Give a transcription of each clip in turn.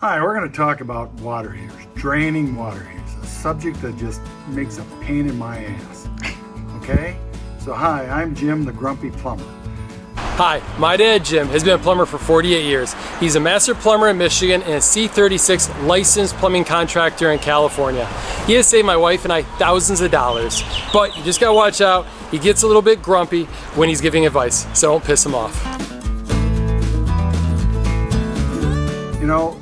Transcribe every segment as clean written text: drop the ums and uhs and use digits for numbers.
Hi, we're going to talk about water heaters, draining water heaters, a subject that just makes a pain in my ass. Okay? So hi, I'm Jim, the grumpy plumber. Hi, my dad Jim has been a plumber for 48 years. He's a master plumber in Michigan and a C36 licensed plumbing contractor in California. He has saved my wife and I thousands of dollars. But you just gotta watch out, he gets a little bit grumpy when he's giving advice, so don't piss him off. You know,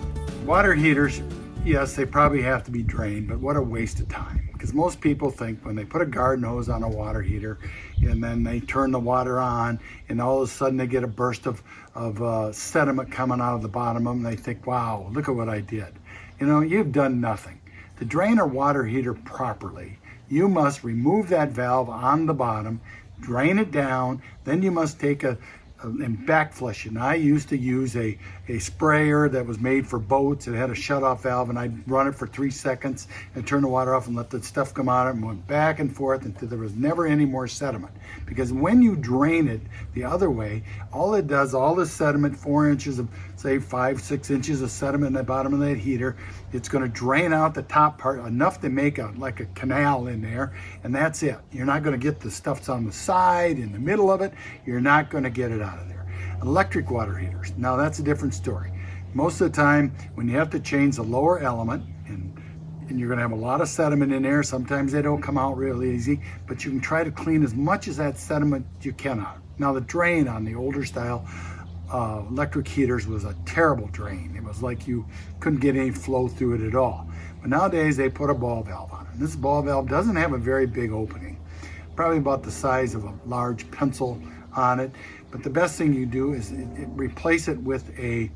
water heaters, yes, they probably have to be drained, but what a waste of time. Because most people think when they put a garden hose on a water heater and then they turn the water on and all of a sudden they get a burst of sediment coming out of the bottom of them, they think, wow, look at what I did. You know, you've done nothing. To drain a water heater properly, you must remove that valve on the bottom, drain it down, then you must take and backflush it. And I used to use a sprayer that was made for boats. It had a shut-off valve, and I'd run it for 3 seconds and turn the water off and let the stuff come out and went back and forth until there was never any more sediment. Because when you drain it the other way, all it does, all the sediment, 4 inches of, say 5-6 inches of sediment in the bottom of that heater, it's going to drain out the top part enough to make like a canal in there, and that's it. You're not going to get the stuff that's on the side, in the middle of it. You're not going to get it out of there. Electric water heaters, now that's a different story. Most of the time when you have to change the lower element, and you're going to have a lot of sediment in there, sometimes they don't come out real easy, but you can try to clean as much of that sediment you can out. Now the drain on the older style electric heaters was a terrible drain. It was like you couldn't get any flow through it at all. But nowadays they put a ball valve on it. And this ball valve doesn't have a very big opening, probably about the size of a large pencil on it. But the best thing you do is replace it with a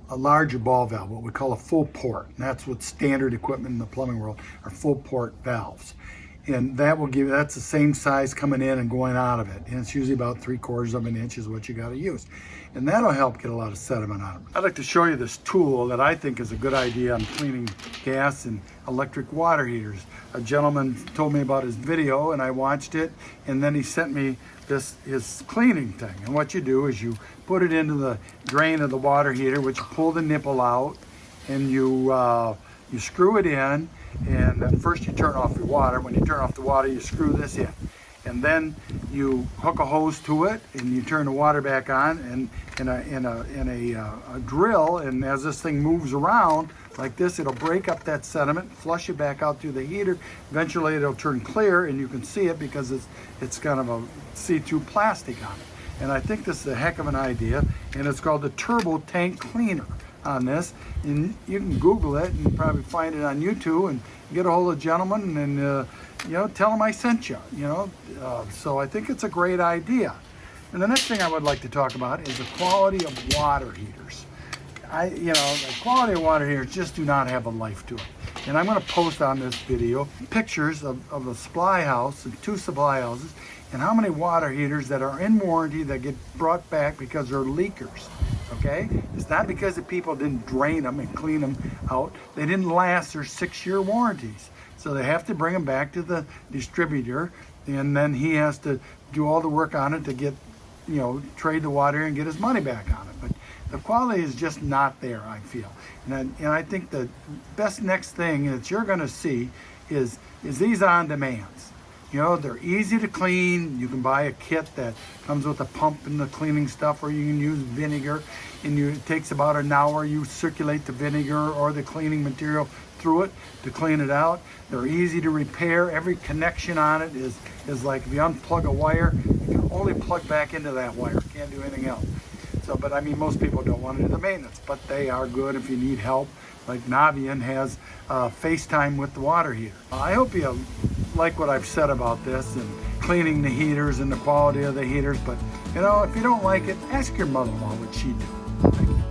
larger ball valve, what we call a full port. And that's what standard equipment in the plumbing world are, full port valves. And that will give you, that's the same size coming in and going out of it. And it's usually about 3/4 of an inch is what you got to use. And that'll help get a lot of sediment out of it. I'd like to show you this tool that I think is a good idea on cleaning gas and electric water heaters. A gentleman told me about his video and I watched it, and then he sent me his cleaning thing. And what you do is you put it into the drain of the water heater, which you pull the nipple out, and you screw it in. And first you turn off your water. When you turn off the water, you screw this in, and then you hook a hose to it, and you turn the water back on, and in a drill. And as this thing moves around like this, it'll break up that sediment, flush it back out through the heater. Eventually, it'll turn clear, and you can see it because it's kind of a see-through plastic on it. And I think this is a heck of an idea, and it's called the Turbo Tank Cleaner on this. And you can Google it and probably find it on YouTube and get a hold of a gentleman and you know, tell him I sent you, so I think it's a great idea. And the next thing I would like to talk about is the quality of water heaters. The quality of water heaters just do not have a life to it. And I'm going to post on this video pictures of a supply house and 2 supply houses, and how many water heaters that are in warranty that get brought back because they're leakers. Okay? It's not because the people didn't drain them and clean them out. They didn't last their 6-year warranties. So they have to bring them back to the distributor, and then he has to do all the work on it to get, trade the water and get his money back on it. But the quality is just not there, I feel. And I think the best next thing that you're going to see is these on-demands. They're easy to clean. You can buy a kit that comes with a pump and the cleaning stuff, or you can use vinegar, and it takes about an hour. You circulate the vinegar or the cleaning material through it to clean it out. They're easy to repair. Every connection on it is like if you unplug a wire, you can only plug back into that wire. Can't do anything else. So, but I mean, most people don't want to do the maintenance, but they are good if you need help. Like Navian has FaceTime with the water heater. I hope you like what I've said about this and cleaning the heaters and the quality of the heaters, but if you don't like it, ask your mother-in-law what she'd do. Thank you.